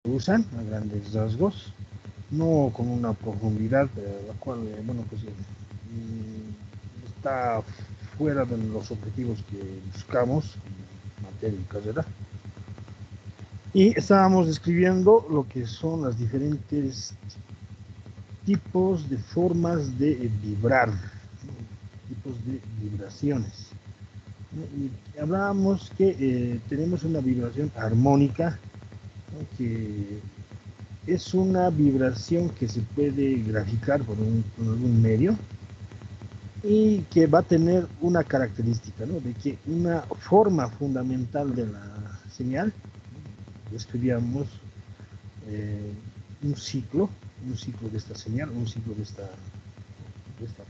usan a grandes rasgos, no con una profundidad, la cual, bueno, pues está fuera de los objetivos que buscamos en materia de carrera. Y estábamos describiendo lo que son las diferentes tipos de formas de vibrar, ¿no? Tipos de vibraciones, ¿no? Y hablábamos que tenemos una vibración armónica, ¿no? Que es una vibración que se puede graficar por algún medio y que va a tener una característica, ¿no? De que una forma fundamental de la señal, describíamos eh, un ciclo, un ciclo de esta señal, un ciclo de esta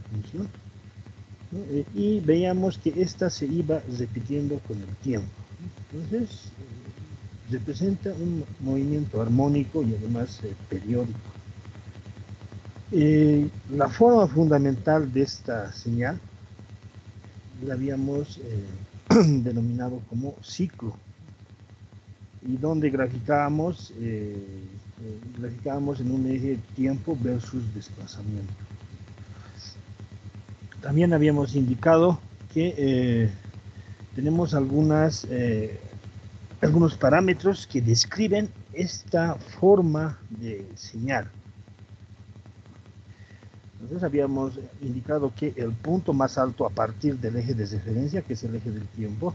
función, ¿no? Y veíamos que esta se iba repitiendo con el tiempo. Entonces, representa un movimiento armónico y además periódico. La forma fundamental de esta señal la habíamos denominado como ciclo, y donde graficábamos en un eje tiempo versus desplazamiento. También habíamos indicado que tenemos algunos parámetros que describen esta forma de señal. Entonces habíamos indicado que el punto más alto a partir del eje de referencia, que es el eje del tiempo,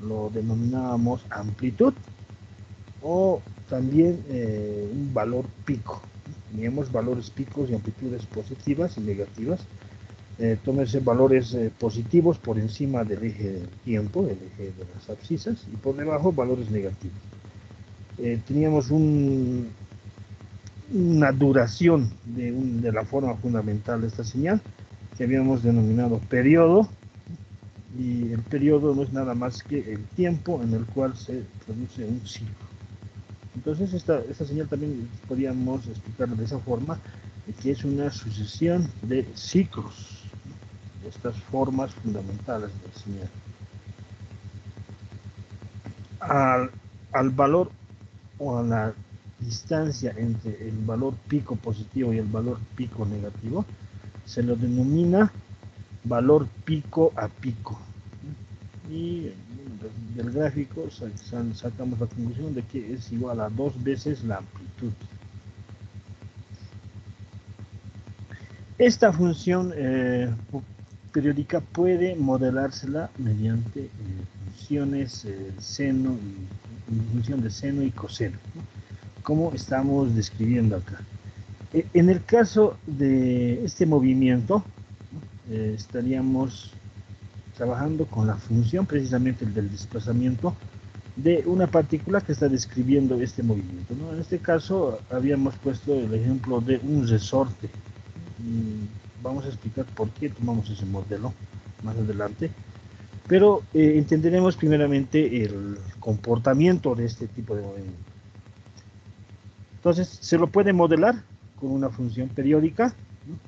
lo denominábamos amplitud, o también un valor pico. Teníamos valores picos y amplitudes positivas y negativas. Tómese valores positivos por encima del eje del tiempo, el eje de las abscisas, y por debajo valores negativos. Teníamos una duración de la forma fundamental de esta señal que habíamos denominado periodo, y el periodo no es nada más que el tiempo en el cual se produce un ciclo. Entonces esta señal también podríamos explicarlo de esa forma, que es una sucesión de ciclos, de estas formas fundamentales de la señal. Al valor o a la distancia entre el valor pico positivo y el valor pico negativo se lo denomina valor pico a pico. Y del gráfico sacamos la conclusión de que es igual a 2 veces la amplitud. Esta función periódica puede modelársela mediante funciones seno y función de seno y coseno, ¿no? Como estamos describiendo acá. En el caso de este movimiento, estaríamos trabajando con la función precisamente del desplazamiento de una partícula que está describiendo este movimiento, ¿no? En este caso habíamos puesto el ejemplo de un resorte. Vamos a explicar por qué tomamos ese modelo más adelante, pero entenderemos primeramente el comportamiento de este tipo de movimiento. Entonces, se lo puede modelar con una función periódica, ¿no?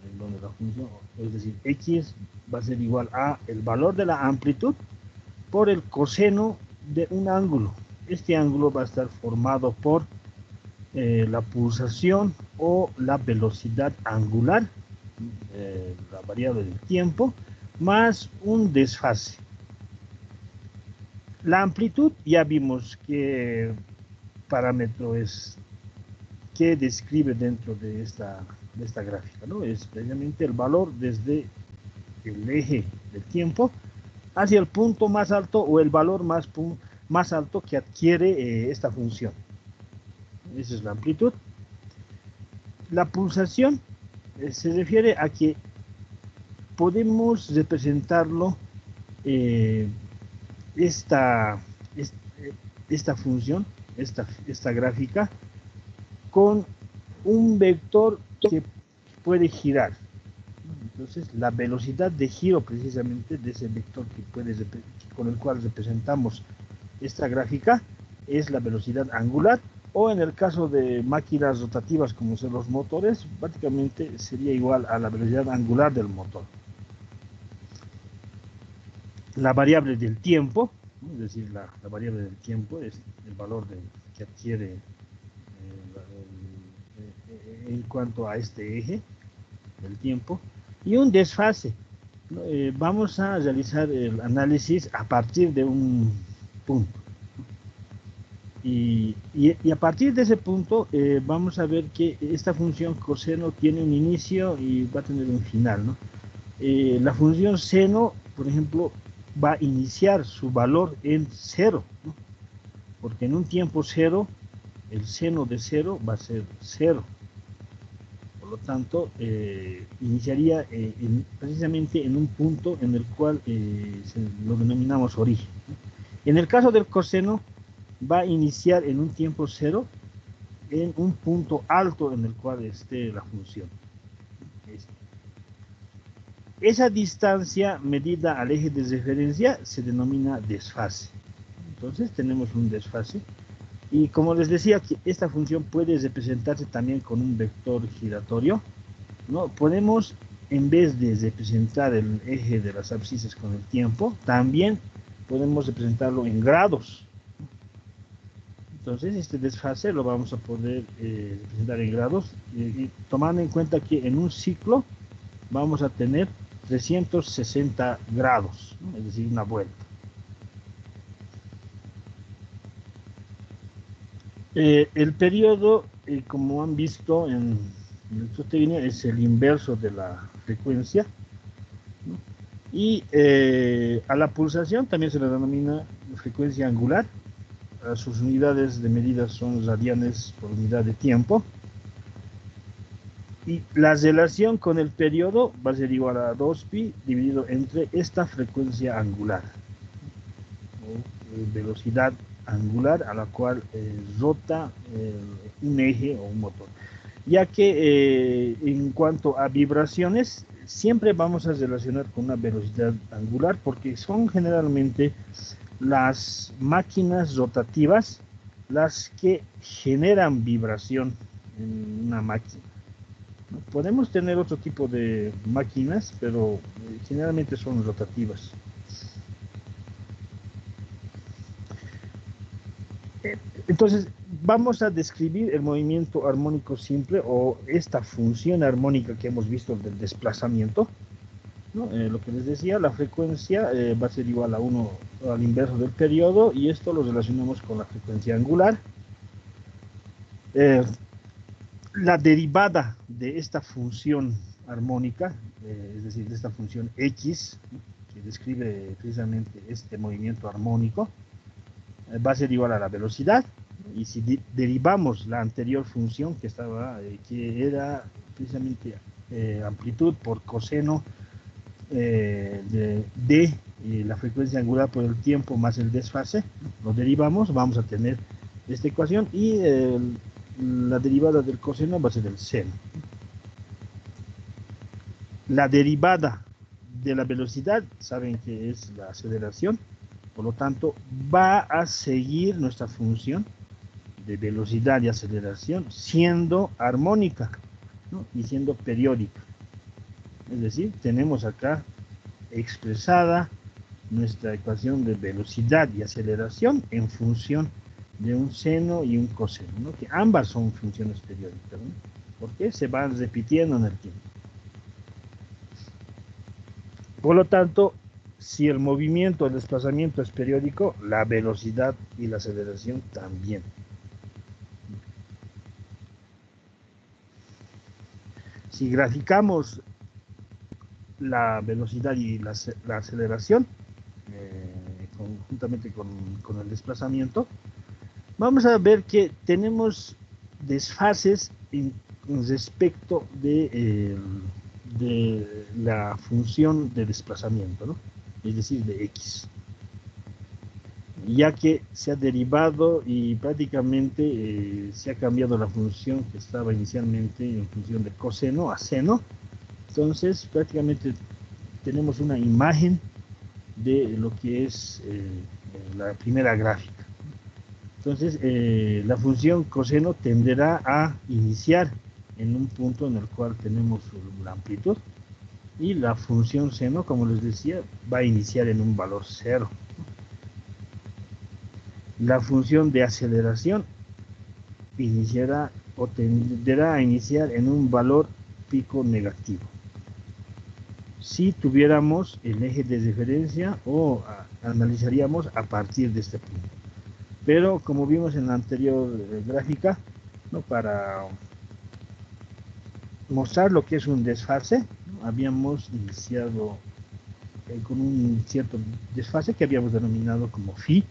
En donde la función, es decir, x va a ser igual a el valor de la amplitud por el coseno de un ángulo. Este ángulo va a estar formado por la pulsación o la velocidad angular, la variable del tiempo, más un desfase. La amplitud ya vimos qué parámetro es, que describe dentro de esta gráfica, ¿no? Es precisamente el valor desde el eje del tiempo hacia el punto más alto o el valor más alto que adquiere esta función. Esa es la amplitud. La pulsación se refiere a que podemos representarlo, eh, esta, esta función, esta gráfica, con un vector que puede girar. Entonces, la velocidad de giro precisamente de ese vector con el cual representamos esta gráfica es la velocidad angular, o en el caso de máquinas rotativas como son los motores, prácticamente sería igual a la velocidad angular del motor. La variable del tiempo, ¿no? Es decir, la variable del tiempo es el valor que adquiere en cuanto a este eje del tiempo, y un desfase. Vamos a realizar el análisis a partir de un punto. Y a partir de ese punto vamos a ver que esta función coseno tiene un inicio y va a tener un final, ¿no? La función seno, por ejemplo, va a iniciar su valor en 0, ¿no? Porque en un tiempo 0, el seno de 0 va a ser 0. Por lo tanto, iniciaría precisamente en un punto en el cual lo denominamos origen, ¿no? En el caso del coseno, va a iniciar en un tiempo 0 en un punto alto en el cual esté la función. Esa distancia medida al eje de referencia se denomina desfase. Entonces tenemos un desfase. Y como les decía, que esta función puede representarse también con un vector giratorio, ¿no? Podemos, en vez de representar el eje de las abscisas con el tiempo, también podemos representarlo en grados. Entonces, este desfase lo vamos a poder representar en grados, y tomando en cuenta que en un ciclo vamos a tener 360 grados, ¿no? Es decir, una vuelta. El periodo, como han visto en nuestra técnica, es el inverso de la frecuencia, ¿no? Y a la pulsación también se le denomina frecuencia angular. Sus unidades de medida son radianes por unidad de tiempo. Y la relación con el periodo va a ser igual a 2pi dividido entre esta frecuencia angular, o velocidad angular a la cual rota un eje o un motor. Ya que en cuanto a vibraciones, siempre vamos a relacionar con una velocidad angular, porque son generalmente las máquinas rotativas las que generan vibración en una máquina. Podemos tener otro tipo de máquinas, pero generalmente son rotativas. Entonces, vamos a describir el movimiento armónico simple, o esta función armónica que hemos visto del desplazamiento, ¿no? Lo que les decía, la frecuencia va a ser igual a 1 al inverso del periodo, y esto lo relacionamos con la frecuencia angular. La derivada de esta función armónica, es decir, de esta función x, que describe precisamente este movimiento armónico, va a ser igual a la velocidad. Y si derivamos la anterior función que era precisamente amplitud por coseno de la frecuencia angular por el tiempo más el desfase, lo derivamos, vamos a tener esta ecuación, y la derivada del coseno va a ser el seno. La derivada de la velocidad, saben que es la aceleración, por lo tanto va a seguir nuestra función de velocidad y aceleración siendo armónica, ¿no? Y siendo periódica. Es decir, tenemos acá expresada nuestra ecuación de velocidad y aceleración en función de un seno y un coseno, ¿no? Que ambas son funciones periódicas, ¿no? Porque se van repitiendo en el tiempo. Por lo tanto, si el movimiento, el desplazamiento es periódico, la velocidad y la aceleración también. Si graficamos la velocidad y la aceleración conjuntamente con el desplazamiento, vamos a ver que tenemos desfases respecto de la función de desplazamiento, ¿no? Es decir, de x, ya que se ha derivado y prácticamente se ha cambiado la función que estaba inicialmente en función de coseno a seno. Entonces prácticamente tenemos una imagen de lo que es la primera gráfica. Entonces la función coseno tenderá a iniciar en un punto en el cual tenemos la amplitud, y la función seno, como les decía, va a iniciar en un valor 0. La función de aceleración iniciará o tenderá a iniciar en un valor pico negativo. Si tuviéramos el eje de referencia o analizaríamos a partir de este punto. Pero como vimos en la anterior gráfica, ¿no? Para mostrar lo que es un desfase, ¿no? Habíamos iniciado con un cierto desfase que habíamos denominado como phi.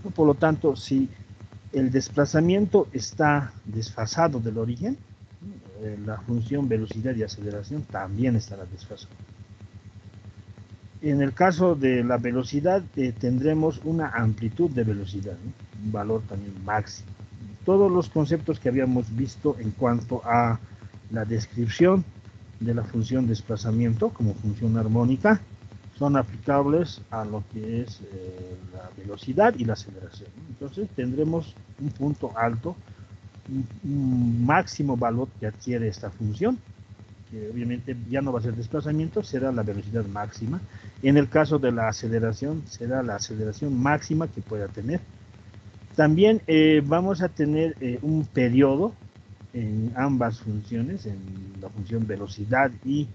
¿No? Por lo tanto, si el desplazamiento está desfasado del origen, la función velocidad y aceleración también estará desfasada. En el caso de la velocidad, tendremos una amplitud de velocidad, ¿no? Un valor también máximo. Todos los conceptos que habíamos visto en cuanto a la descripción de la función desplazamiento como función armónica son aplicables a lo que es la velocidad y la aceleración. Entonces tendremos un punto alto, un máximo valor que adquiere esta función, que obviamente ya no va a ser desplazamiento, será la velocidad máxima. En el caso de la aceleración, será la aceleración máxima que pueda tener. También vamos a tener un periodo en ambas funciones, en la función velocidad y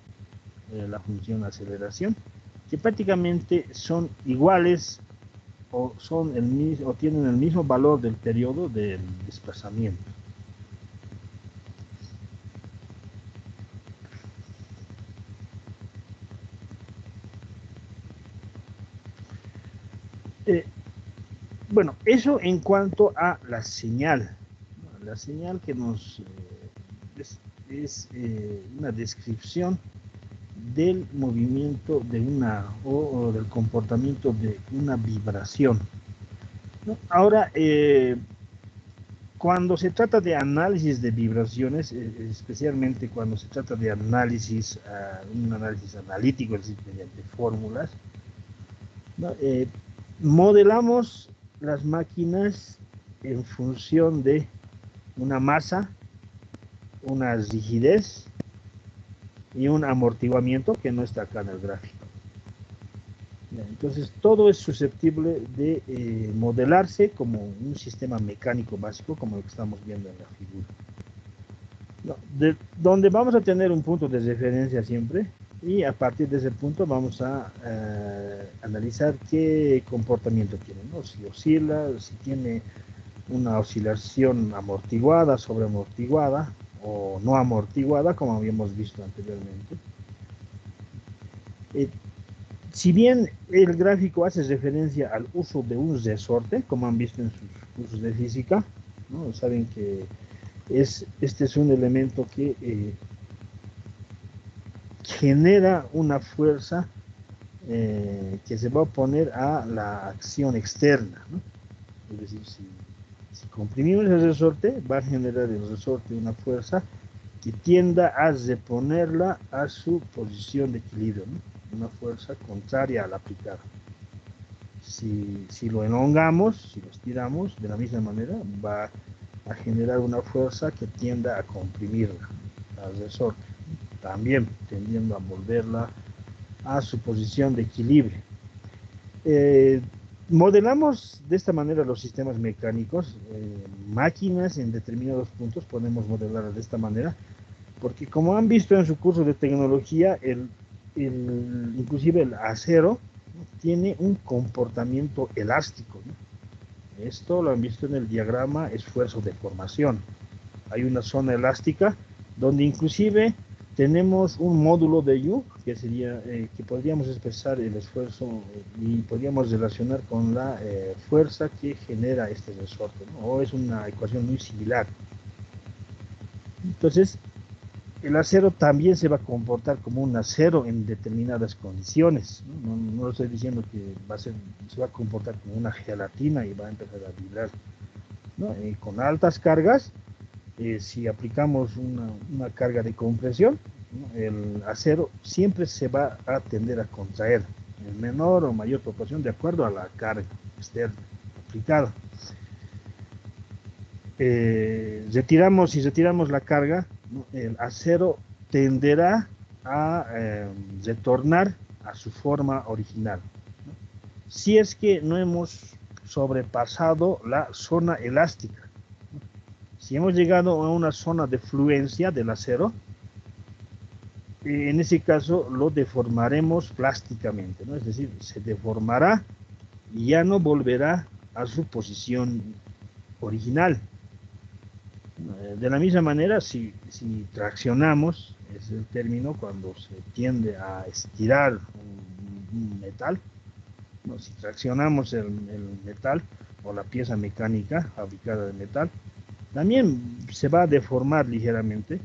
la función aceleración, que prácticamente son iguales o tienen el mismo valor del periodo del desplazamiento. Bueno, eso en cuanto a la señal. La señal que nos es una descripción del movimiento de una o del comportamiento de una vibración, ¿no? Ahora, cuando se trata de análisis de vibraciones, especialmente cuando se trata de análisis, un análisis analítico, es decir, mediante fórmulas, ¿no? Modelamos las máquinas en función de una masa, una rigidez y un amortiguamiento que no está acá en el gráfico. Entonces todo es susceptible de modelarse como un sistema mecánico básico, como lo que estamos viendo en la figura. Donde vamos a tener un punto de referencia siempre, y a partir de ese punto vamos a analizar qué comportamiento tiene, ¿no? Si oscila, si tiene una oscilación amortiguada, sobreamortiguada o no amortiguada, como habíamos visto anteriormente. Si bien el gráfico hace referencia al uso de un resorte, como han visto en sus cursos de física, ¿no? Saben que este es un elemento que genera una fuerza que se va a oponer a la acción externa, ¿no? Es decir, si comprimimos el resorte, va a generar el resorte una fuerza que tienda a reponerla a su posición de equilibrio, ¿no? Una fuerza contraria a la aplicada. Si lo elongamos, si lo estiramos, de la misma manera va a generar una fuerza que tienda a comprimirla al resorte, también tendiendo a volverla a su posición de equilibrio. Modelamos de esta manera los sistemas mecánicos, máquinas en determinados puntos podemos modelar de esta manera, porque como han visto en su curso de tecnología, inclusive el acero, ¿no? Tiene un comportamiento elástico, ¿no? Esto lo han visto en el diagrama esfuerzo-deformación. Hay una zona elástica donde inclusive tenemos un módulo de U que sería que podríamos expresar el esfuerzo y podríamos relacionar con la fuerza que genera este resorte, ¿no? O es una ecuación muy similar. Entonces, el acero también se va a comportar como un acero en determinadas condiciones, ¿no? No estoy diciendo que se va a comportar como una gelatina y va a empezar a vibrar, ¿no? Con altas cargas, si aplicamos una carga de compresión, ¿no? El acero siempre se va a tender a contraer en menor o mayor proporción de acuerdo a la carga externa aplicada. Si retiramos la carga, ¿no? El acero tenderá a retornar a su forma original, ¿no? Si es que no hemos sobrepasado la zona elástica. Si hemos llegado a una zona de fluencia del acero, en ese caso lo deformaremos plásticamente, ¿no? Es decir, se deformará y ya no volverá a su posición original. De la misma manera, si traccionamos, es el término cuando se tiende a estirar un metal, ¿no? Si traccionamos el metal o la pieza mecánica fabricada de metal, también se va a deformar ligeramente, ¿no?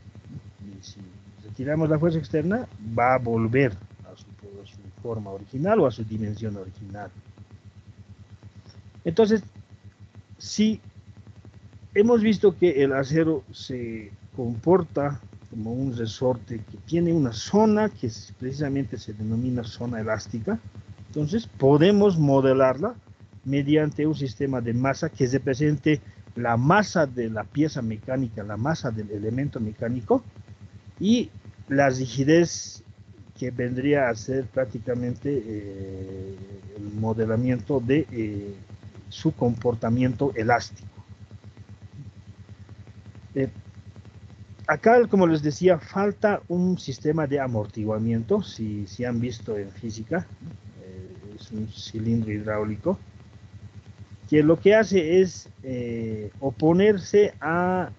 Y si retiramos la fuerza externa, va a volver a su forma original o a su dimensión original. Entonces, si hemos visto que el acero se comporta como un resorte que tiene una zona que precisamente se denomina zona elástica, entonces podemos modelarla mediante un sistema de masa que represente la masa de la pieza mecánica, la masa del elemento mecánico y la rigidez que vendría a ser prácticamente el modelamiento de su comportamiento elástico. Acá, como les decía, falta un sistema de amortiguamiento, si han visto en física, es un cilindro hidráulico, que lo que hace es oponerse a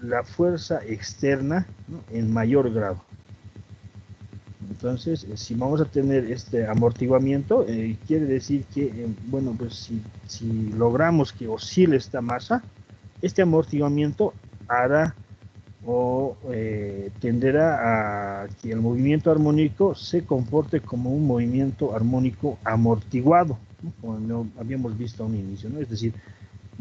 la fuerza externa, ¿no?, en mayor grado. Entonces, si vamos a tener este amortiguamiento, quiere decir que, bueno, pues si logramos que oscile esta masa, este amortiguamiento hará o tenderá a que el movimiento armónico se comporte como un movimiento armónico amortiguado, ¿no?, como habíamos visto a un inicio, ¿no? Es decir,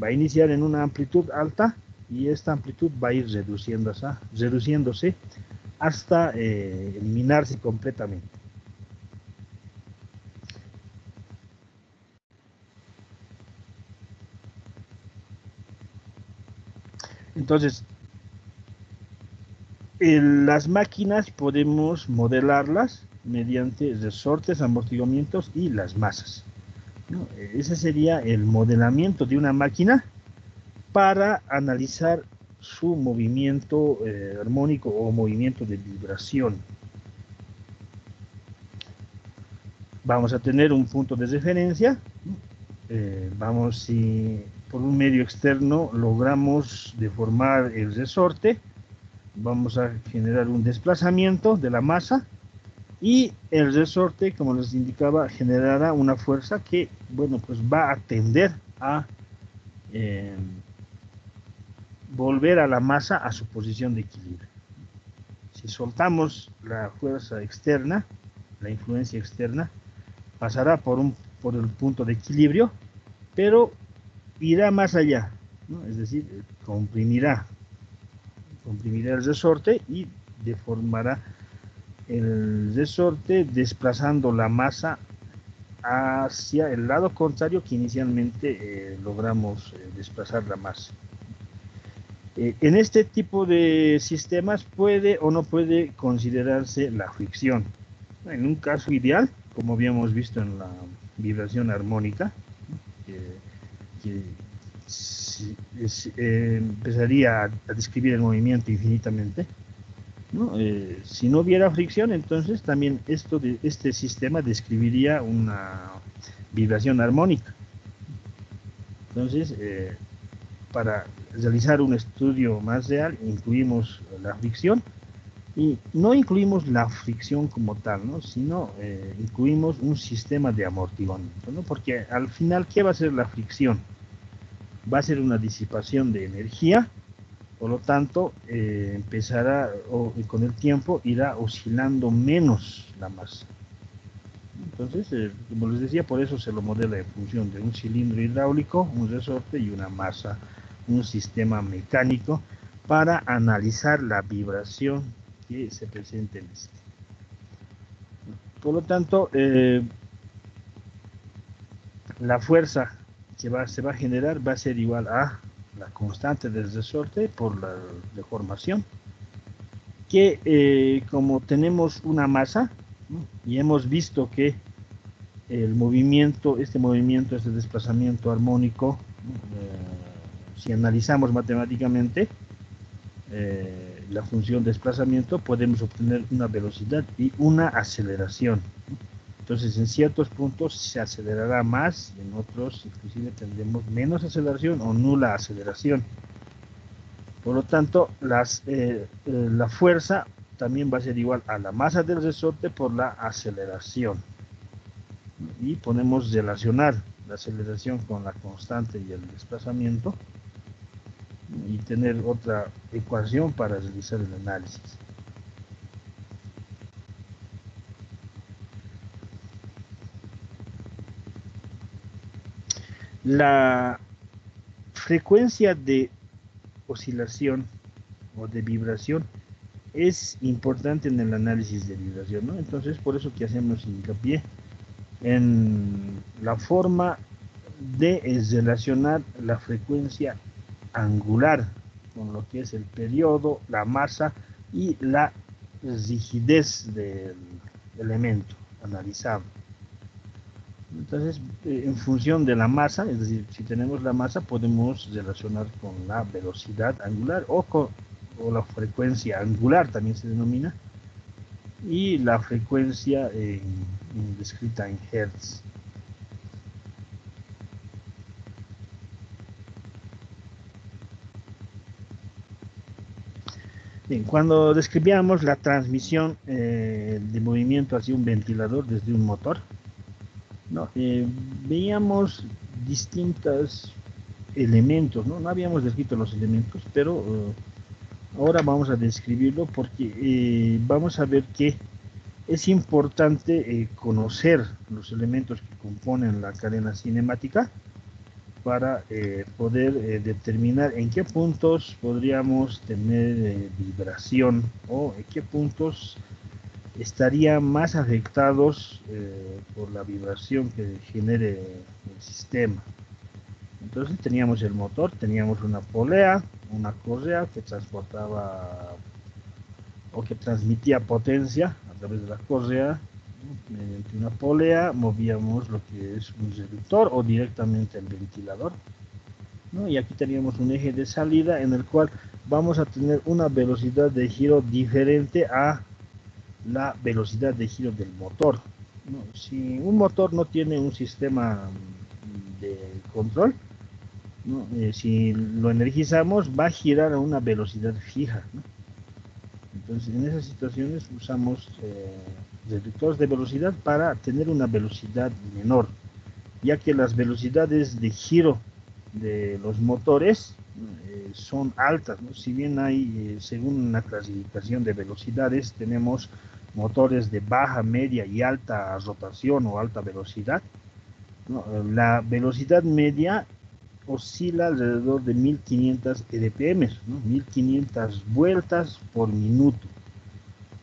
va a iniciar en una amplitud alta y esta amplitud va a ir reduciéndose hasta eliminarse completamente. Entonces, las máquinas podemos modelarlas mediante resortes, amortiguamientos y las masas, ¿no? Ese sería el modelamiento de una máquina para analizar su movimiento armónico o movimiento de vibración. Vamos a tener un punto de referencia, si por un medio externo logramos deformar el resorte, vamos a generar un desplazamiento de la masa y el resorte, como les indicaba, generará una fuerza que, bueno, pues va a tender a volver a la masa a su posición de equilibrio. Si soltamos la fuerza externa, la influencia externa, pasará por el punto de equilibrio, pero irá más allá, ¿no? Es decir, comprimirá el resorte y deformará el resorte desplazando la masa hacia el lado contrario que inicialmente logramos desplazar la masa. En este tipo de sistemas puede o no puede considerarse la fricción. En un caso ideal, como habíamos visto en la vibración armónica, que empezaría a describir el movimiento infinitamente, ¿no? Si no hubiera fricción, entonces también este sistema describiría una vibración armónica. Entonces, para realizar un estudio más real, incluimos la fricción y no incluimos la fricción como tal, ¿no?, sino incluimos un sistema de amortiguamiento, ¿no? Porque al final, ¿qué va a ser la fricción? Va a ser una disipación de energía, por lo tanto, empezará, con el tiempo, irá oscilando menos la masa. Entonces, como les decía, por eso se lo modela en función de un cilindro hidráulico, un resorte y una masa, un sistema mecánico, para analizar la vibración que se presenta en este. Por lo tanto, la fuerza que se va a generar va a ser igual a la constante del resorte por la deformación, que como tenemos una masa, ¿no?, y hemos visto que el movimiento, este desplazamiento armónico, Si analizamos matemáticamente la función desplazamiento, podemos obtener una velocidad y una aceleración. Entonces, en ciertos puntos se acelerará más, y en otros inclusive tendremos menos aceleración o nula aceleración. Por lo tanto, la fuerza también va a ser igual a la masa del resorte por la aceleración. Y podemos relacionar la aceleración con la constante y el desplazamiento y tener otra ecuación para realizar el análisis. La frecuencia de oscilación o de vibración es importante en el análisis de vibración, ¿no? Entonces, por eso que hacemos hincapié en la forma de relacionar la frecuencia angular con lo que es el periodo, la masa y la rigidez del elemento analizado. Entonces, en función de la masa, es decir, si tenemos la masa, podemos relacionar con la velocidad angular o la frecuencia angular, también se denomina, y la frecuencia descrita en Hertz. Bien, cuando describíamos la transmisión de movimiento hacia un ventilador desde un motor, ¿no? Veíamos distintos elementos, ¿no? No habíamos descrito los elementos, pero ahora vamos a describirlo porque vamos a ver que es importante conocer los elementos que componen la cadena cinemática para poder determinar en qué puntos podríamos tener vibración o en qué puntos estarían más afectados por la vibración que genere el sistema. Entonces teníamos el motor, teníamos una polea, una correa que transportaba o que transmitía potencia a través de la correa. Mediante una polea movíamos lo que es un reductor o directamente el ventilador, ¿no? Y aquí teníamos un eje de salida en el cual vamos a tener una velocidad de giro diferente a la velocidad de giro del motor, ¿no? Si un motor no tiene un sistema de control, ¿no? Si lo energizamos va a girar a una velocidad fija, ¿no? Entonces, en esas situaciones usamos reductores de velocidad para tener una velocidad menor, ya que las velocidades de giro de los motores son altas, ¿no? Si bien hay, según una clasificación de velocidades, tenemos motores de baja, media y alta rotación o alta velocidad, ¿no? La velocidad media oscila alrededor de 1500 RPM, ¿no? 1500 vueltas por minuto.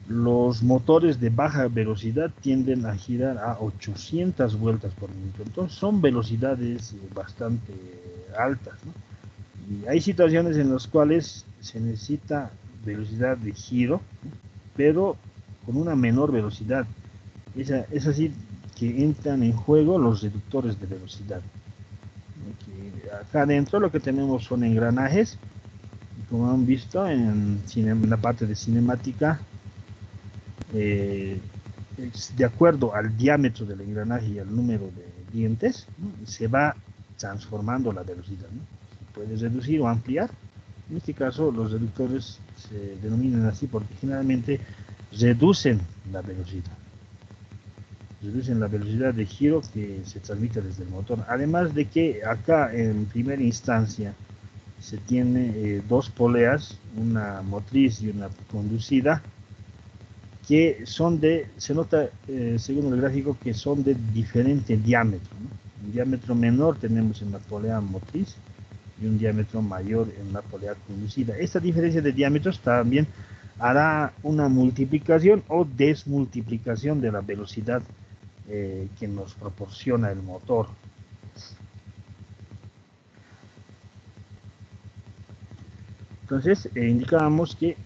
Los motores de baja velocidad tienden a girar a 800 vueltas por minuto. Entonces son velocidades bastante altas, ¿no? Y hay situaciones en las cuales se necesita velocidad de giro, ¿no? Pero con una menor velocidad. Es así que entran en juego los reductores de velocidad. Acá adentro lo que tenemos son engranajes, como han visto en la parte de cinemática, de acuerdo al diámetro del engranaje y al número de dientes, ¿no? Se va transformando la velocidad, ¿no? Se puede reducir o ampliar. En este caso los reductores se denominan así porque generalmente reducen la velocidad. Reducen la velocidad de giro que se transmite desde el motor. Además de que acá en primera instancia se tiene dos poleas, una motriz y una conducida, que son se nota según el gráfico que son de diferente diámetro, ¿no? Un diámetro menor tenemos en la polea motriz y un diámetro mayor en la polea conducida. Esta diferencia de diámetros también hará una multiplicación o desmultiplicación de la velocidad que nos proporciona el motor. Entonces, indicábamos que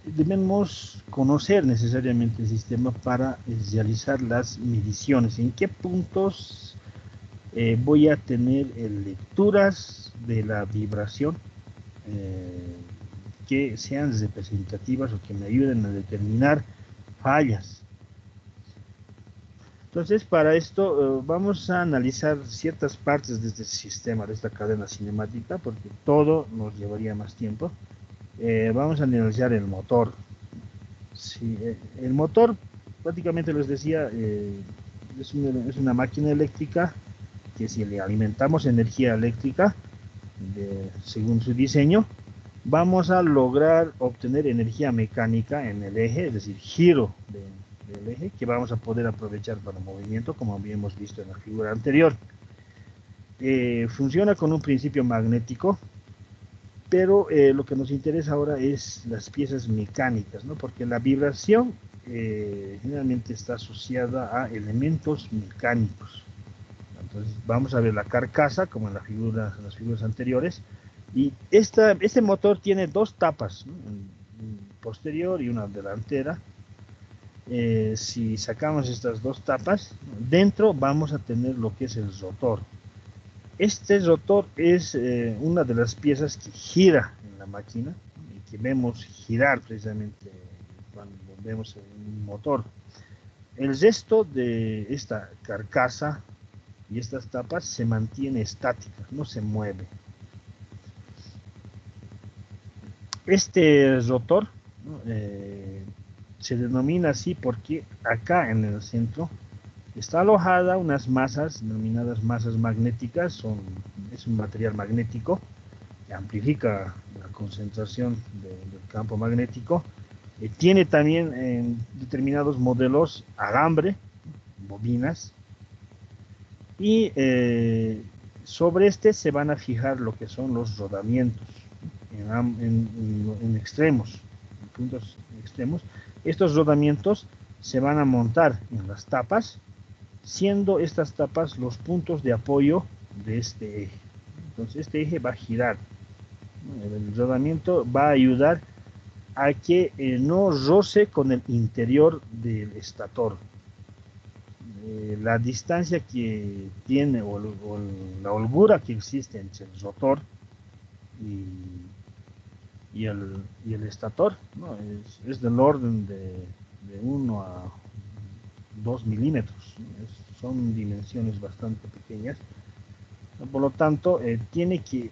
debemos conocer necesariamente el sistema para realizar las mediciones. ¿En qué puntos voy a tener lecturas de la vibración que sean representativas o que me ayuden a determinar fallas. Entonces, para esto vamos a analizar ciertas partes de este sistema, de esta cadena cinemática, porque todo nos llevaría más tiempo. Vamos a analizar el motor. Sí, el motor, prácticamente les decía, es una máquina eléctrica que si le alimentamos energía eléctrica, según su diseño, vamos a lograr obtener energía mecánica en el eje, es decir, giro del eje, que vamos a poder aprovechar para movimiento, como habíamos visto en la figura anterior. Funciona con un principio magnético, pero lo que nos interesa ahora es las piezas mecánicas, ¿no? Porque la vibración generalmente está asociada a elementos mecánicos. Entonces vamos a ver la carcasa, como en las figuras anteriores, y este motor tiene dos tapas, ¿no? Una posterior y una delantera. Si sacamos estas dos tapas, dentro vamos a tener lo que es el rotor. Este rotor es una de las piezas que gira en la máquina y que vemos girar precisamente cuando vemos un motor. El resto de esta carcasa y estas tapas se mantiene estática, no se mueve. Este rotor, ¿no? Se denomina así porque acá en el centro está alojada unas masas denominadas masas magnéticas. Es un material magnético que amplifica la concentración del campo magnético. Tiene también en determinados modelos alambre, bobinas, y sobre este se van a fijar lo que son los rodamientos en extremos, en puntos extremos. Estos rodamientos se van a montar en las tapas, siendo estas tapas los puntos de apoyo de este eje. Entonces este eje va a girar. El rodamiento va a ayudar a que no roce con el interior del estator. La distancia que tiene o la holgura que existe entre el rotor y el estator, ¿no? es del orden de 1 a 2 milímetros. Son dimensiones bastante pequeñas. Por lo tanto, tiene que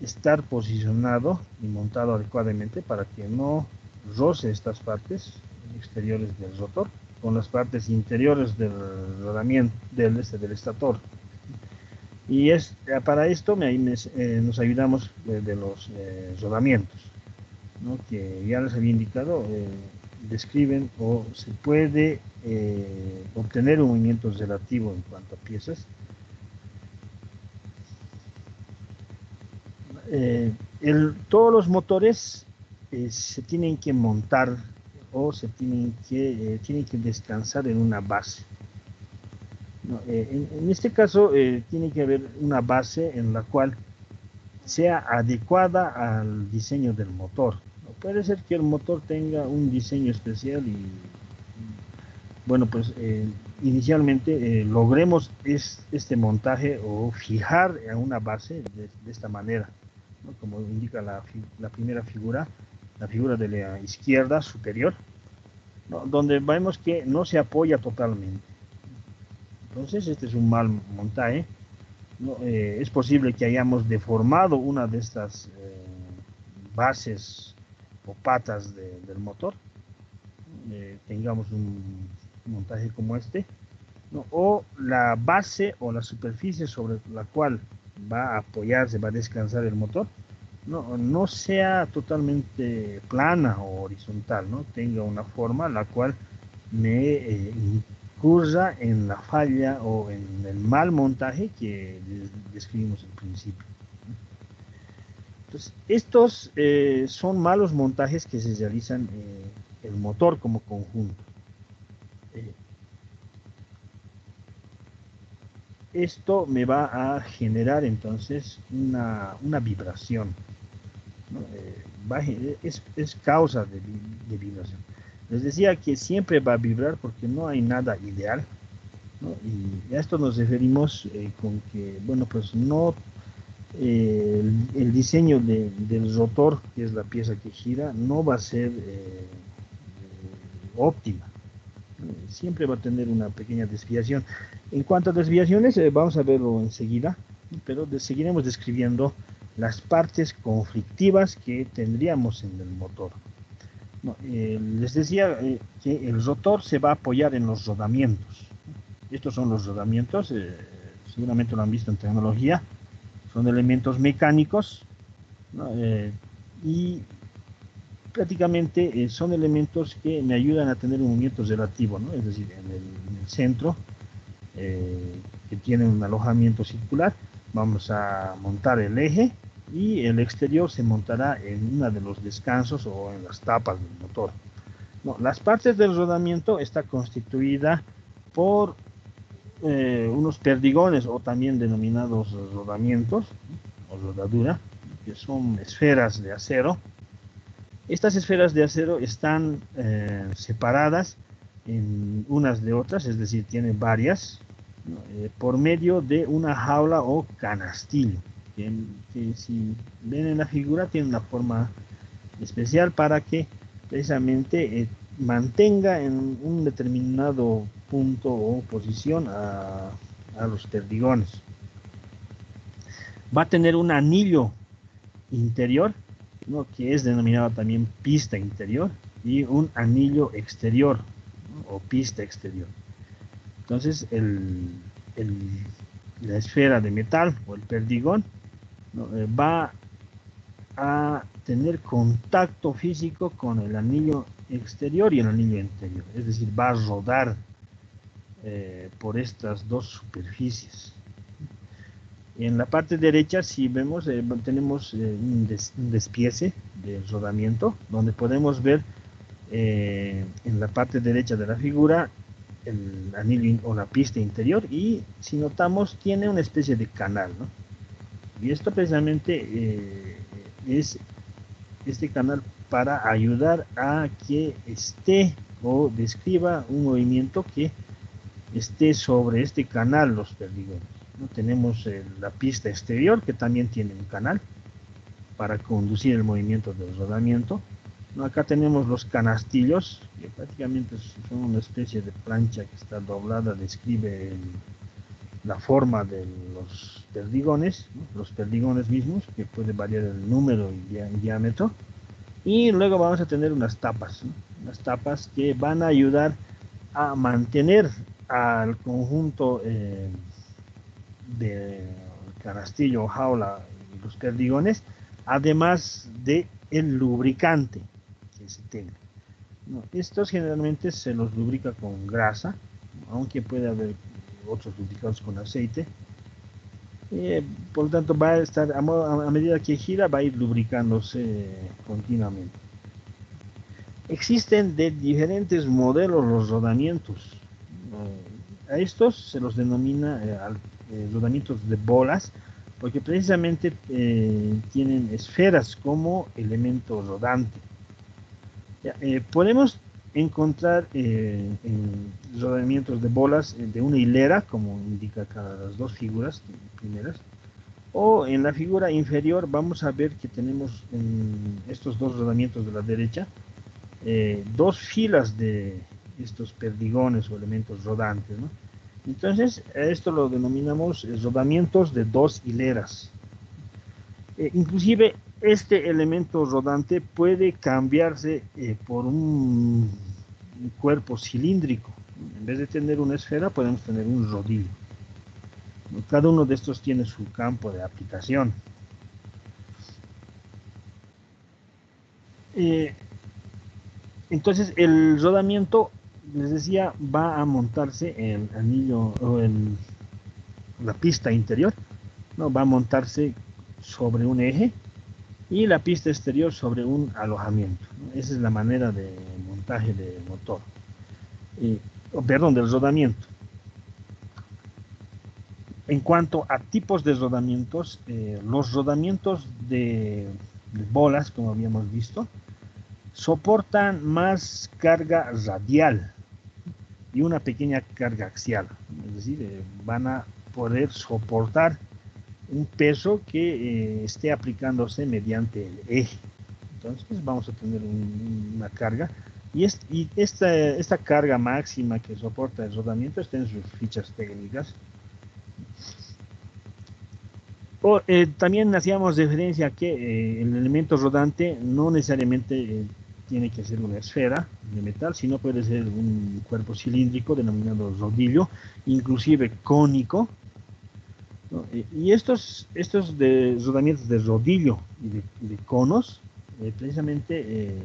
estar posicionado y montado adecuadamente para que no roce estas partes exteriores del rotor con las partes interiores del rodamiento del estator. Y para esto nos ayudamos de los rodamientos, ¿no? Que ya les había indicado, describen o se puede obtener un movimiento relativo en cuanto a piezas. Todos los motores se tienen que montar o tienen que descansar en una base. No, en este caso tiene que haber una base en la cual sea adecuada al diseño del motor. Puede ser que el motor tenga un diseño especial y bueno, pues inicialmente logremos este montaje o fijar a una base de esta manera, ¿no? Como indica la primera figura, la figura de la izquierda superior, ¿no? Donde vemos que no se apoya totalmente. Entonces este es un mal montaje, ¿no? Es posible que hayamos deformado una de estas bases o patas del motor, tengamos un montaje como este, ¿no? O la base o la superficie sobre la cual va a apoyarse, va a descansar el motor, no sea totalmente plana o horizontal, ¿no? Tenga una forma la cual me incurra en la falla o en el mal montaje que describimos al principio. Entonces, estos son malos montajes que se realizan el motor como conjunto. Esto me va a generar entonces una vibración, ¿no? Es causa de vibración. Les decía que siempre va a vibrar porque no hay nada ideal, ¿no? Y a esto nos referimos con que, bueno, pues no el diseño del rotor, que es la pieza que gira, no va a ser óptima. Siempre va a tener una pequeña desviación. En cuanto a desviaciones, vamos a verlo enseguida, pero seguiremos describiendo las partes conflictivas que tendríamos en el motor. No, les decía que el rotor se va a apoyar en los rodamientos. Estos son los rodamientos, seguramente lo han visto en tecnología, son elementos mecánicos, ¿no? Y prácticamente son elementos que me ayudan a tener un movimiento relativo, ¿no? Es decir, en el centro, que tiene un alojamiento circular, vamos a montar el eje y el exterior se montará en uno de los descansos o en las tapas del motor. No, las partes del rodamiento está constituida por unos perdigones o también denominados rodamientos o rodadura, que son esferas de acero. Estas esferas de acero están separadas en unas de otras, es decir, tienen varias, ¿no? Por medio de una jaula o canastillo, que si ven en la figura tiene una forma especial para que precisamente mantenga en un determinado punto o posición a los perdigones. Va a tener un anillo interior, ¿no? Que es denominado también pista interior, y un anillo exterior, ¿no? O pista exterior. Entonces la esfera de metal o el perdigón, ¿no? Va a tener contacto físico con el anillo exterior y el anillo interior, es decir, va a rodar por estas dos superficies. En la parte derecha, si vemos, tenemos un despiece de rodamiento, donde podemos ver en la parte derecha de la figura el anillo o la pista interior, y si notamos tiene una especie de canal, ¿no? Y esto precisamente es este canal para ayudar a que esté o describa un movimiento que esté sobre este canal los perdigones, ¿no? Tenemos la pista exterior, que también tiene un canal para conducir el movimiento del rodamiento, ¿no? Acá tenemos los canastillos, que prácticamente son una especie de plancha que está doblada, describe la forma de los perdigones, ¿no? Los perdigones mismos, que puede variar el número y el diámetro. Y luego vamos a tener unas tapas, ¿no? Unas tapas que van a ayudar a mantener al conjunto de canastillo, jaula y los perdigones, además de el lubricante que se tenga, ¿no? Estos generalmente se los lubrica con grasa, aunque puede haber otros lubricados con aceite. Por lo tanto, va a estar a medida que gira, va a ir lubricándose continuamente. Existen de diferentes modelos los rodamientos. A estos se los denomina rodamientos de bolas, porque precisamente tienen esferas como elemento rodante. Podemos encontrar en rodamientos de bolas de una hilera, como indica cada las dos figuras primeras, o en la figura inferior vamos a ver que tenemos en estos dos rodamientos de la derecha dos filas de estos perdigones o elementos rodantes, ¿no? Entonces, esto lo denominamos rodamientos de dos hileras. Inclusive, este elemento rodante puede cambiarse por un cuerpo cilíndrico. En vez de tener una esfera, podemos tener un rodillo. Cada uno de estos tiene su campo de aplicación. Entonces, el rodamiento, les decía, va a montarse el anillo o la pista interior, ¿no? Va a montarse sobre un eje y la pista exterior sobre un alojamiento, ¿no? Esa es la manera de montaje del motor, perdón, del rodamiento. En cuanto a tipos de rodamientos, los rodamientos de bolas, como habíamos visto, soportan más carga radial y una pequeña carga axial, es decir, van a poder soportar un peso que esté aplicándose mediante el eje. Entonces vamos a tener una carga y esta carga máxima que soporta el rodamiento está en sus fichas técnicas. También hacíamos referencia a que el elemento rodante no necesariamente tiene que ser una esfera de metal, sino puede ser un cuerpo cilíndrico denominado rodillo, inclusive cónico, ¿no? Y estos rodamientos de rodillo y de conos, precisamente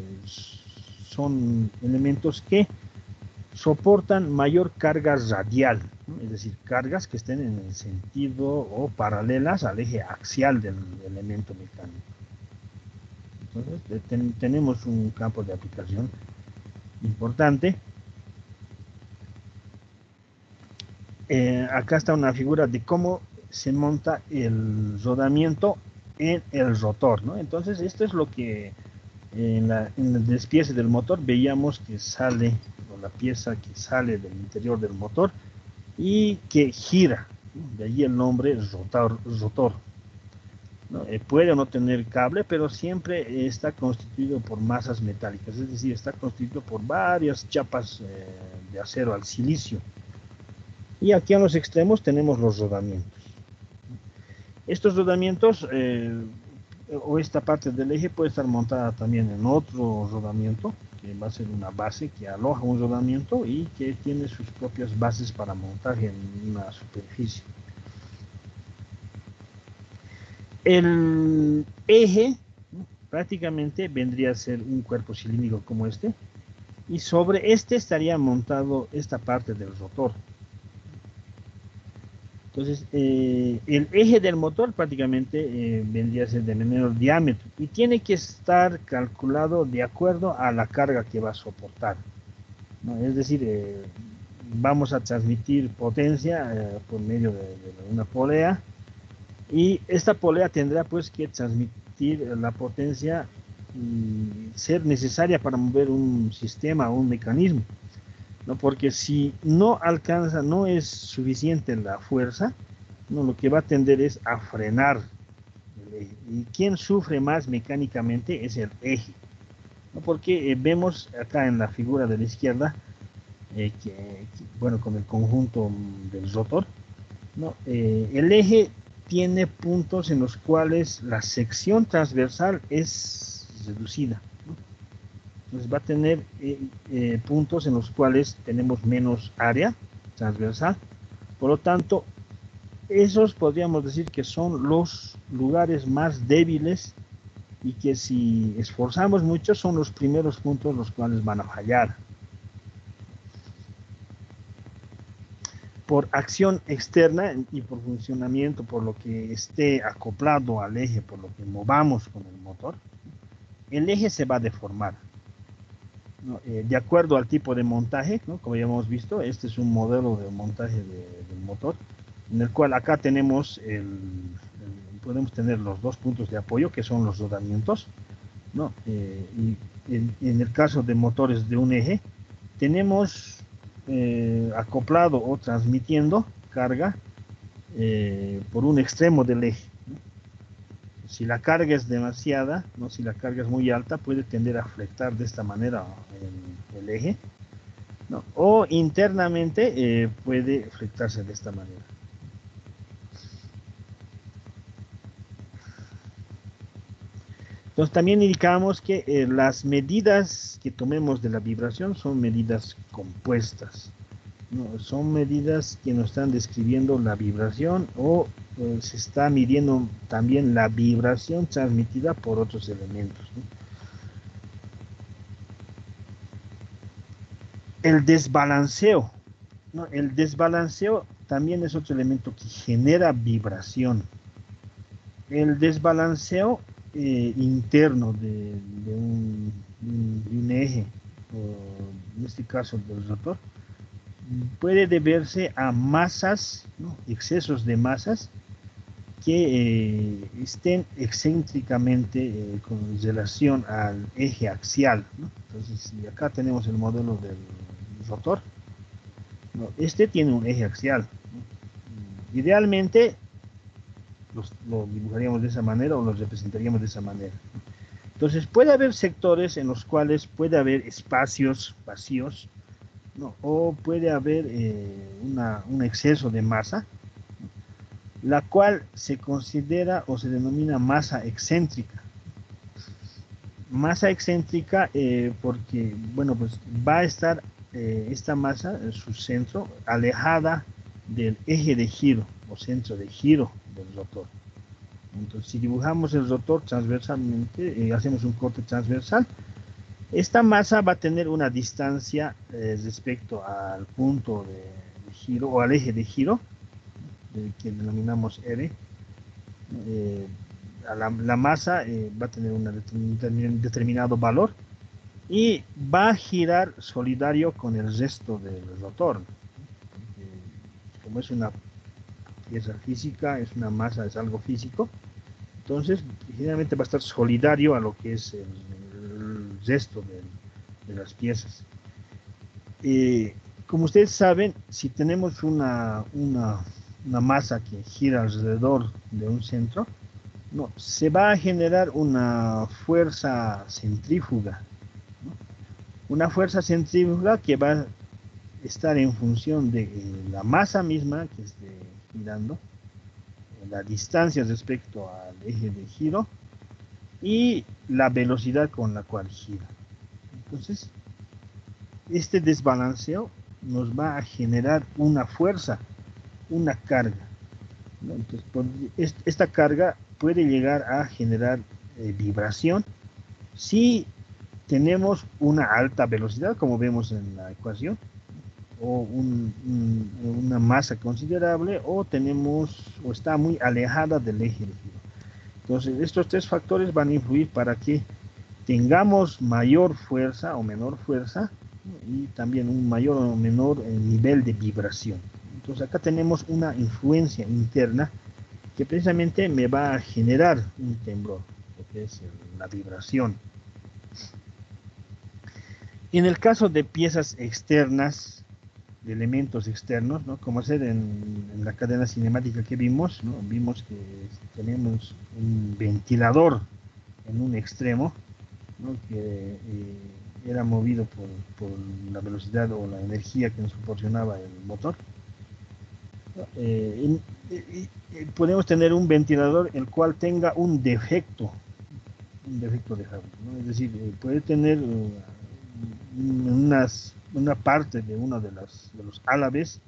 son elementos que soportan mayor carga radial, ¿no? Es decir, cargas que estén en el sentido o paralelas al eje axial del elemento mecánico. Entonces, tenemos un campo de aplicación importante. Acá está una figura de cómo se monta el rodamiento en el rotor, ¿no? Entonces, esto es lo que en el despiece del motor veíamos que sale, o la pieza que sale del interior del motor y que gira, ¿no? De ahí el nombre rotor. ¿No? Puede o no tener cable, pero siempre está constituido por masas metálicas, es decir, está constituido por varias chapas de acero al silicio. Y aquí a los extremos tenemos los rodamientos. Estos rodamientos o esta parte del eje puede estar montada también en otro rodamiento, que va a ser una base que aloja un rodamiento y que tiene sus propias bases para montaje en una superficie. El eje, ¿no?, prácticamente vendría a ser un cuerpo cilíndrico como este, y sobre este estaría montado esta parte del rotor. Entonces, el eje del motor prácticamente vendría a ser de menor diámetro y tiene que estar calculado de acuerdo a la carga que va a soportar, ¿no? Es decir, vamos a transmitir potencia por medio de una polea, y esta polea tendrá pues que transmitir la potencia y ser necesaria para mover un sistema o un mecanismo, ¿no? Porque si no alcanza, no es suficiente la fuerza, ¿no?, lo que va a tender es a frenar el eje. Y quien sufre más mecánicamente es el eje, ¿no? Porque vemos acá en la figura de la izquierda, bueno, con el conjunto del rotor, ¿no? El eje tiene puntos en los cuales la sección transversal es reducida, ¿no? Entonces va a tener puntos en los cuales tenemos menos área transversal. Por lo tanto, esos podríamos decir que son los lugares más débiles y que si esforzamos mucho son los primeros puntos los cuales van a fallar. Por acción externa y por funcionamiento, por lo que esté acoplado al eje, por lo que movamos con el motor, el eje se va a deformar, ¿no? De acuerdo al tipo de montaje, ¿no? Como ya hemos visto, este es un modelo de montaje del motor, en el cual acá tenemos podemos tener los dos puntos de apoyo, que son los rodamientos, ¿no? Y en el caso de motores de un eje, tenemos acoplado o transmitiendo carga por un extremo del eje, ¿no? Si la carga es demasiada, ¿no?, si la carga es muy alta, puede tender a fletar de esta manera el eje, ¿no? O internamente puede fletarse de esta manera. Entonces también indicamos que las medidas que tomemos de la vibración son medidas compuestas, ¿no? Son medidas que nos están describiendo la vibración o se está midiendo también la vibración transmitida por otros elementos, ¿no? El desbalanceo, ¿no? El desbalanceo también es otro elemento que genera vibración. El desbalanceo interno de un eje, o en este caso del rotor, puede deberse a masas, ¿no?, excesos de masas que estén excéntricamente con relación al eje axial, ¿no? Entonces, si acá tenemos el modelo del rotor, ¿no?, este tiene un eje axial, ¿no? Idealmente, lo dibujaríamos de esa manera o los representaríamos de esa manera. Entonces puede haber sectores en los cuales puede haber espacios vacíos, ¿no? O puede haber un exceso de masa, la cual se considera o se denomina masa excéntrica. Masa excéntrica porque, bueno, pues va a estar esta masa, en su centro, alejada del eje de giro o centro de giro del rotor. Entonces, si dibujamos el rotor transversalmente, hacemos un corte transversal, esta masa va a tener una distancia respecto al punto de giro o al eje de giro, que denominamos R. La masa va a tener un determinado valor y va a girar solidario con el resto del rotor. Como es una pieza física, es una masa, es algo físico, entonces generalmente va a estar solidario a lo que es el resto de las piezas. Como ustedes saben, si tenemos una masa que gira alrededor de un centro, no, se va a generar una fuerza centrífuga, ¿no? Una fuerza centrífuga que va a estar en función de la masa misma que esté girando, la distancia respecto al eje de giro y la velocidad con la cual gira. Entonces, este desbalanceo nos va a generar una fuerza, una carga, ¿no? Entonces, esta carga puede llegar a generar vibración si tenemos una alta velocidad, como vemos en la ecuación, o una masa considerable, o está muy alejada del eje de giro. Entonces, estos tres factores van a influir para que tengamos mayor fuerza o menor fuerza, y también un mayor o menor nivel de vibración. Entonces, acá tenemos una influencia interna que precisamente me va a generar un temblor, lo que es la vibración. En el caso de piezas externas, de elementos externos, ¿no? Como hacer en la cadena cinemática que vimos, ¿no? Vimos que tenemos un ventilador en un extremo, ¿no? Que era movido por la velocidad o la energía que nos proporcionaba el motor. Podemos tener un ventilador el cual tenga un defecto de fábrica, ¿no? Es decir, puede tener una parte de uno de los álabes,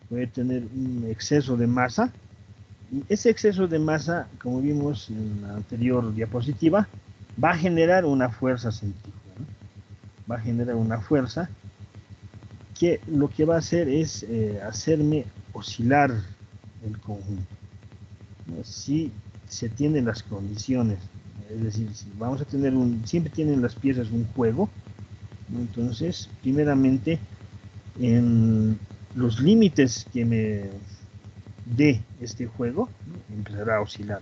puede tener un exceso de masa, y ese exceso de masa, como vimos en la anterior diapositiva, va a generar una fuerza centrífuga, ¿no? Va a generar una fuerza que lo que va a hacer es hacerme oscilar el conjunto, ¿no? Si se tienen las condiciones, es decir, si vamos a tener siempre tienen las piezas un juego, ¿no? Entonces, primeramente, en los límites que me dé este juego, ¿no? Empezará a oscilar.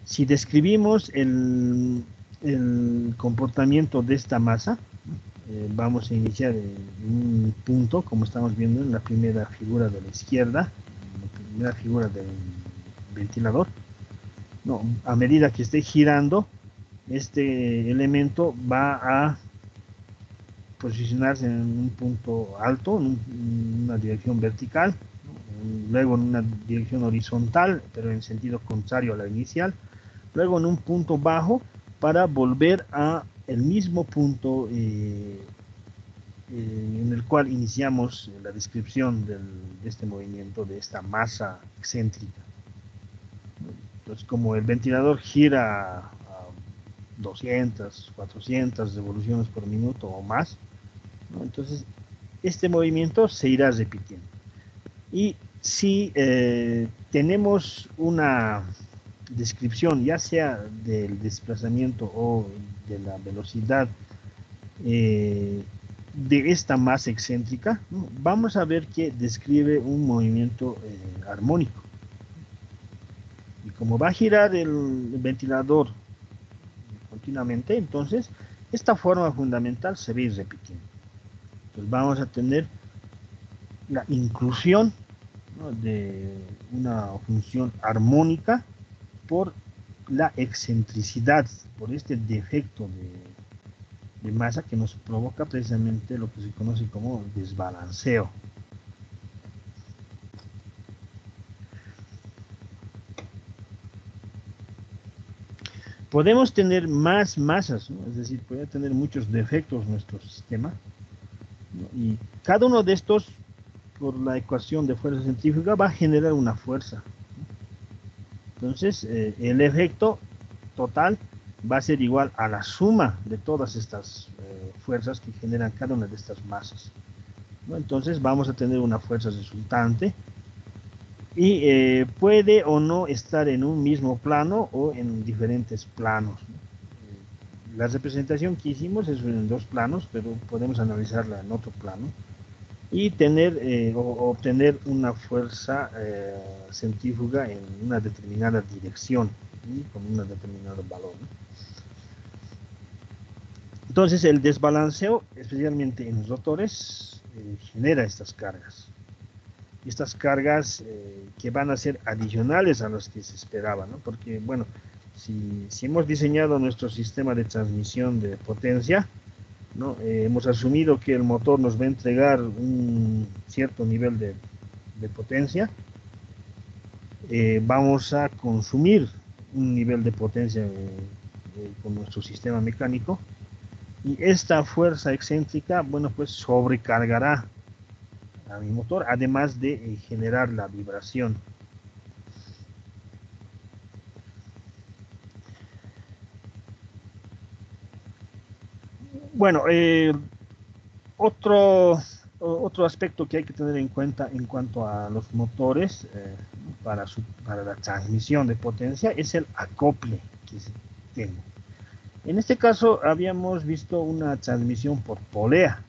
Si describimos el comportamiento de esta masa, vamos a iniciar en un punto, como estamos viendo en la primera figura de la izquierda, la primera figura del ventilador. No, a medida que esté girando, este elemento va a posicionarse en un punto alto, en una dirección vertical, ¿no? Luego en una dirección horizontal, pero en sentido contrario a la inicial, luego en un punto bajo para volver a el mismo punto en el cual iniciamos la descripción de este movimiento, de esta masa excéntrica. Entonces, como el ventilador gira a 200, 400 revoluciones por minuto o más, ¿no? Entonces este movimiento se irá repitiendo. Y si tenemos una descripción, ya sea del desplazamiento o de la velocidad de esta masa excéntrica, ¿no? Vamos a ver que describe un movimiento armónico. Y como va a girar el ventilador continuamente, entonces esta forma fundamental se va a ir repitiendo. Entonces vamos a tener la inclusión ¿no? De una función armónica por la excentricidad, por este defecto de masa que nos provoca precisamente lo que se conoce como desbalanceo. Podemos tener más masas, ¿no? Es decir, puede tener muchos defectos nuestro sistema, ¿no? Y cada uno de estos, por la ecuación de fuerza centrífuga, va a generar una fuerza. Entonces, el efecto total va a ser igual a la suma de todas estas fuerzas que generan cada una de estas masas, ¿no? Entonces, vamos a tener una fuerza resultante y puede o no estar en un mismo plano o en diferentes planos. La representación que hicimos es en dos planos, pero podemos analizarla en otro plano y tener o obtener una fuerza centrífuga en una determinada dirección y con un determinado valor, ¿no? Entonces el desbalanceo, especialmente en los rotores, genera estas cargas. Estas cargas que van a ser adicionales a las que se esperaba, ¿no? Porque, bueno, si hemos diseñado nuestro sistema de transmisión de potencia, ¿no? Hemos asumido que el motor nos va a entregar un cierto nivel de potencia, vamos a consumir un nivel de potencia con nuestro sistema mecánico, y esta fuerza excéntrica, bueno, pues sobrecargará a mi motor, además de generar la vibración. Bueno, otro aspecto que hay que tener en cuenta en cuanto a los motores para la transmisión de potencia es el acople que se tiene. En este caso habíamos visto una transmisión por polea,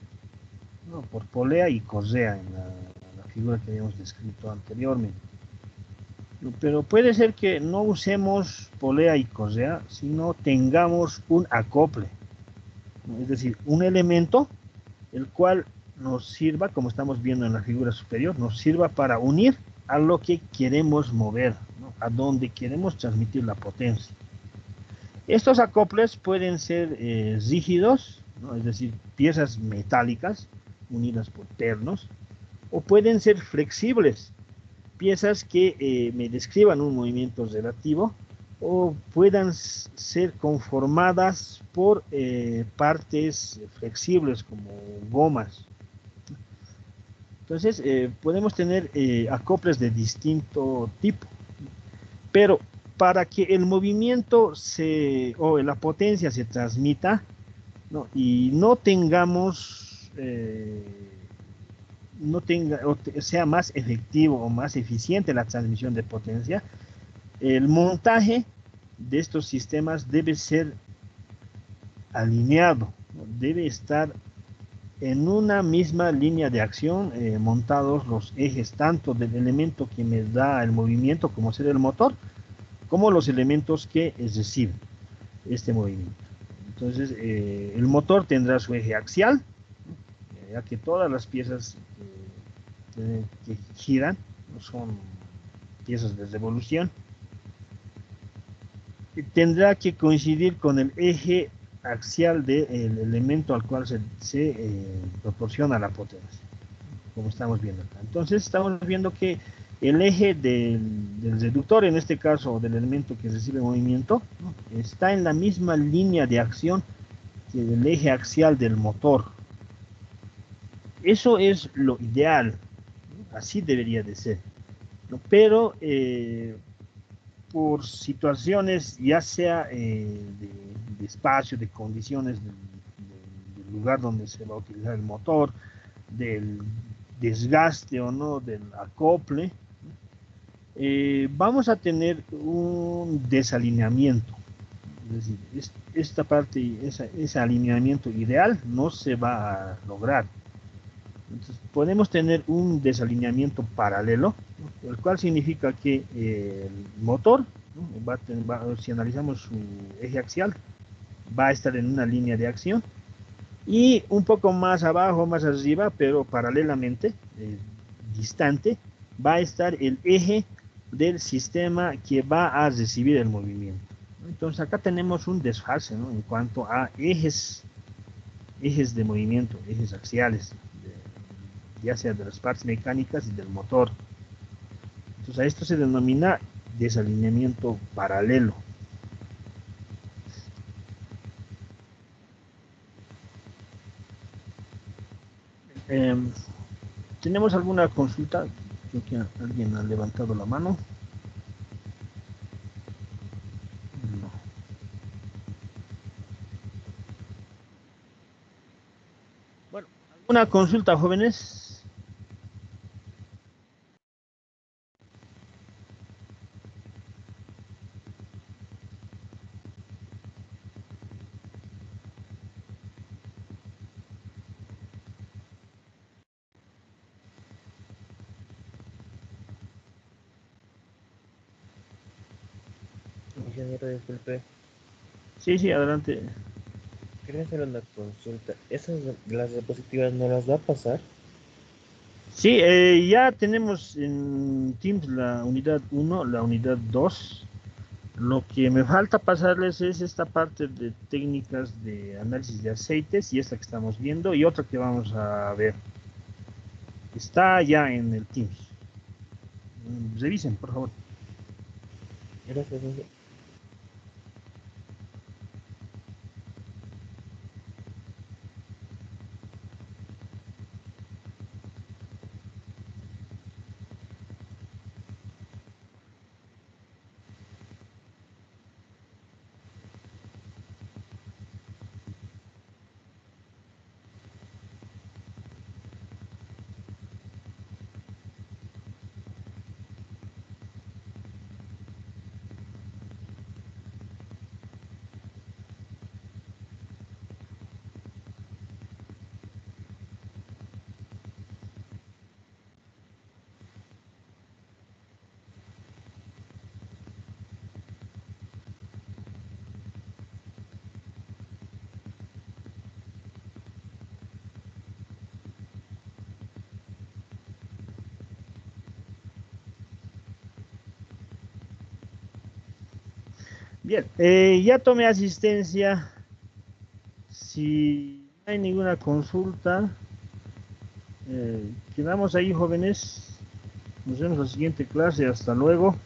¿no? Por polea y correa en la figura que habíamos descrito anteriormente. Pero puede ser que no usemos polea y correa, sino tengamos un acople, ¿no? Es decir, un elemento el cual nos sirva, como estamos viendo en la figura superior, nos sirva para unir a lo que queremos mover, ¿no? A donde queremos transmitir la potencia. Estos acoples pueden ser rígidos, ¿no? Es decir, piezas metálicas unidas por pernos, o pueden ser flexibles, piezas que me describan un movimiento relativo o puedan ser conformadas por partes flexibles como gomas. Entonces, podemos tener acoples de distinto tipo, pero para que el movimiento o la potencia se transmita, ¿no? Y no tengamos, sea más efectivo o más eficiente la transmisión de potencia, el montaje de estos sistemas debe ser alineado, ¿no? Debe estar en una misma línea de acción, montados los ejes tanto del elemento que me da el movimiento, como ser el motor, como los elementos que reciben este movimiento. Entonces, el motor tendrá su eje axial, ya que todas las piezas que giran no son piezas de revolución, tendrá que coincidir con el eje axial del elemento al cual se proporciona la potencia, como estamos viendo acá. Entonces estamos viendo que el eje del reductor, en este caso del elemento que recibe movimiento, ¿no? Está en la misma línea de acción que el eje axial del motor. Eso es lo ideal, ¿no? Así debería de ser, ¿no? Pero por situaciones ya sea de espacio, de condiciones del lugar donde se va a utilizar el motor, del desgaste o no del acople, vamos a tener un desalineamiento. Es decir, esta parte, ese alineamiento ideal no se va a lograr. Entonces, podemos tener un desalineamiento paralelo, ¿no? El cual significa que el motor, ¿no? Si analizamos su eje axial, va a estar en una línea de acción, y un poco más abajo, más arriba, pero paralelamente, distante, va a estar el eje del sistema que va a recibir el movimiento. Entonces acá tenemos un desfase, ¿no? En cuanto a ejes de movimiento, ejes axiales, ya sea de las partes mecánicas y del motor. Entonces a esto se denomina desalineamiento paralelo. Eh, ¿Tenemos alguna consulta? Creo que alguien ha levantado la mano. No. Bueno, ¿alguna consulta, jóvenes? Ingeniero, disculpe, Sí, sí, adelante. quería hacer una consulta. ¿Esas, las diapositivas no las va a pasar? Sí, ya tenemos en Teams la unidad 1, la unidad 2. Lo que me falta pasarles es esta parte de técnicas de análisis de aceites y esta que estamos viendo y otra que vamos a ver. Está ya en el Teams. Revisen, por favor. Gracias, Bien, ya tomé asistencia. Si no hay ninguna consulta, quedamos ahí, jóvenes. Nos vemos en la siguiente clase. Hasta luego.